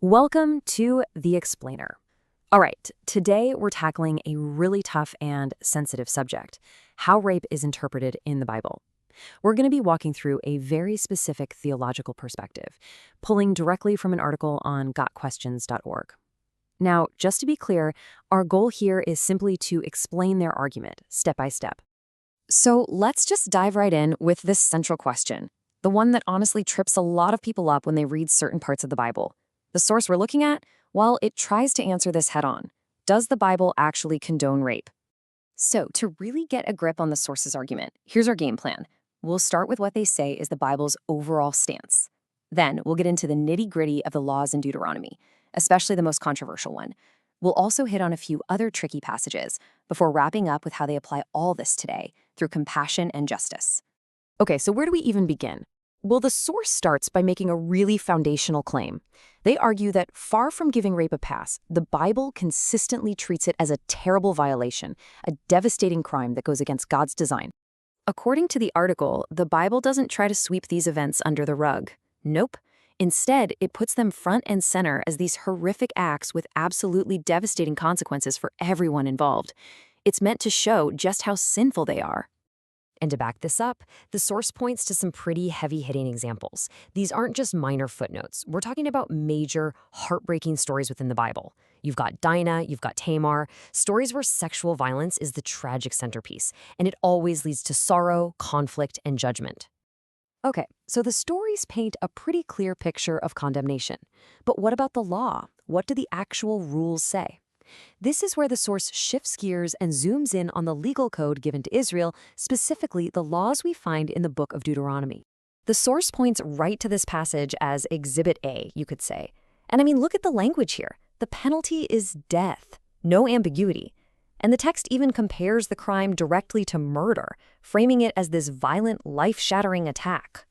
Welcome to The Explainer. All right, today we're tackling a really tough and sensitive subject, how rape is interpreted in the Bible. We're going to be walking through a very specific theological perspective, pulling directly from an article on gotquestions.org. Now, just to be clear, our goal here is simply to explain their argument, step by step. So let's just dive right in with this central question, the one that honestly trips a lot of people up when they read certain parts of the Bible. The source we're looking at, well, it tries to answer this head-on. Does the Bible actually condone rape? So, to really get a grip on the source's argument, here's our game plan. We'll start with what they say is the Bible's overall stance. Then, we'll get into the nitty-gritty of the laws in Deuteronomy, especially the most controversial one. We'll also hit on a few other tricky passages before wrapping up with how they apply all this today through compassion and justice. Okay, so where do we even begin? Well, the source starts by making a really foundational claim. They argue that far from giving rape a pass, the Bible consistently treats it as a terrible violation, a devastating crime that goes against God's design. According to the article, the Bible doesn't try to sweep these events under the rug. Nope. Instead, it puts them front and center as these horrific acts with absolutely devastating consequences for everyone involved. It's meant to show just how sinful they are. And to back this up, the source points to some pretty heavy-hitting examples. These aren't just minor footnotes. We're talking about major, heartbreaking stories within the Bible. You've got Dinah, you've got Tamar, stories where sexual violence is the tragic centerpiece, and it always leads to sorrow, conflict, and judgment. Okay, so the stories paint a pretty clear picture of condemnation. But what about the law? What do the actual rules say? This is where the source shifts gears and zooms in on the legal code given to Israel, specifically the laws we find in the book of Deuteronomy. The source points right to this passage as Exhibit A, you could say. And I mean, look at the language here. The penalty is death, no ambiguity. And the text even compares the crime directly to murder, framing it as this violent, life-shattering attack.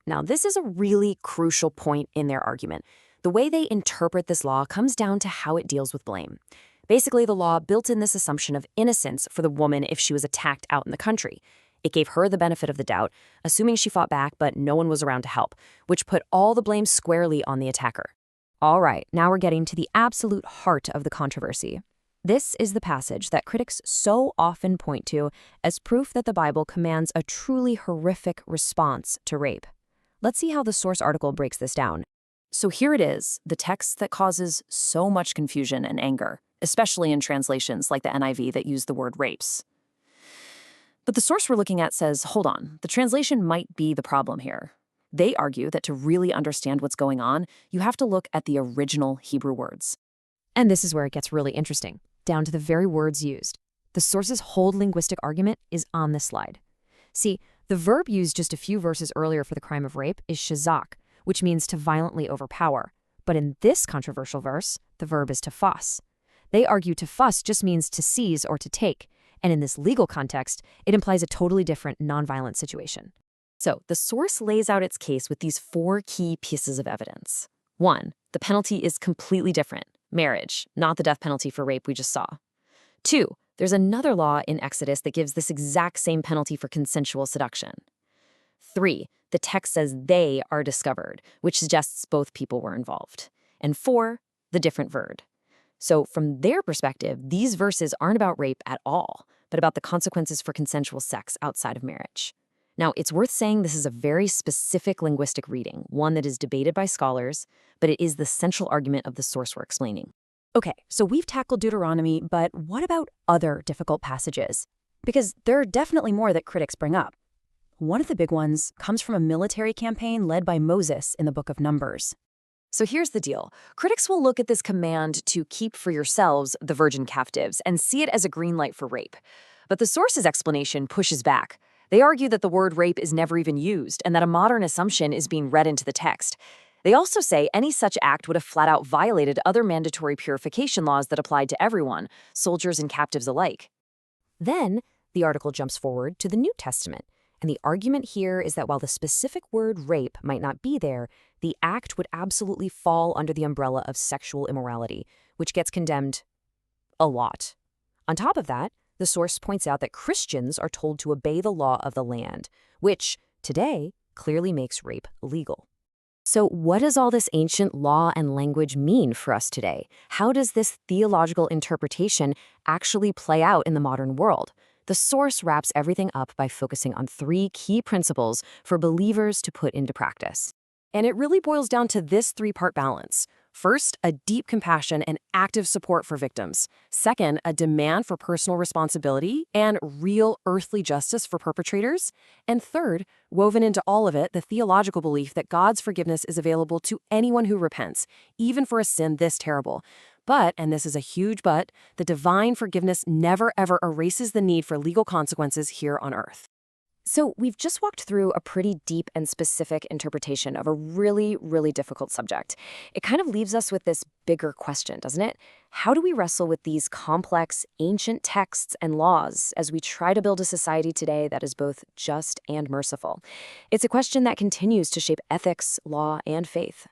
Now, this is a really crucial point in their argument. The way they interpret this law comes down to how it deals with blame. Basically, the law built in this assumption of innocence for the woman if she was attacked out in the country. It gave her the benefit of the doubt, assuming she fought back but no one was around to help, which put all the blame squarely on the attacker. All right, now we're getting to the absolute heart of the controversy. This is the passage that critics so often point to as proof that the Bible commands a truly horrific response to rape. Let's see how the source article breaks this down. So here it is, the text that causes so much confusion and anger, especially in translations like the NIV that use the word rapes. But the source we're looking at says, hold on, the translation might be the problem here. They argue that to really understand what's going on, you have to look at the original Hebrew words. And this is where it gets really interesting, down to the very words used. The source's whole linguistic argument is on this slide. See, the verb used just a few verses earlier for the crime of rape is shazak, which means to violently overpower. But in this controversial verse, the verb is to fuss. They argue to fuss just means to seize or to take, and in this legal context, it implies a totally different nonviolent situation. So the source lays out its case with these 4 key pieces of evidence. 1, the penalty is completely different. Marriage, not the death penalty for rape we just saw. 2, there's another law in Exodus that gives this exact same penalty for consensual seduction. 3, the text says they are discovered, which suggests both people were involved. And 4, the different verb. So from their perspective, these verses aren't about rape at all, but about the consequences for consensual sex outside of marriage. Now, it's worth saying this is a very specific linguistic reading, one that is debated by scholars, but it is the central argument of the source we're explaining. Okay, so we've tackled Deuteronomy, but what about other difficult passages? Because there are definitely more that critics bring up. One of the big ones comes from a military campaign led by Moses in the book of Numbers. So here's the deal. Critics will look at this command to keep for yourselves the virgin captives and see it as a green light for rape. But the source's explanation pushes back. They argue that the word rape is never even used and that a modern assumption is being read into the text. They also say any such act would have flat out violated other mandatory purification laws that applied to everyone, soldiers and captives alike. Then, the article jumps forward to the New Testament. And the argument here is that while the specific word rape might not be there, the act would absolutely fall under the umbrella of sexual immorality, which gets condemned a lot. On top of that, the source points out that Christians are told to obey the law of the land, which, today, clearly makes rape illegal. So, what does all this ancient law and language mean for us today? How does this theological interpretation actually play out in the modern world? The source wraps everything up by focusing on three key principles for believers to put into practice. And it really boils down to this three-part balance. First, a deep compassion and active support for victims. Second, a demand for personal responsibility and real earthly justice for perpetrators. And third, woven into all of it, the theological belief that God's forgiveness is available to anyone who repents, even for a sin this terrible. But, and this is a huge but, the divine forgiveness never ever erases the need for legal consequences here on earth. So, we've just walked through a pretty deep and specific interpretation of a really, really difficult subject. It kind of leaves us with this bigger question, doesn't it? How do we wrestle with these complex, ancient texts and laws as we try to build a society today that is both just and merciful? It's a question that continues to shape ethics, law, and faith.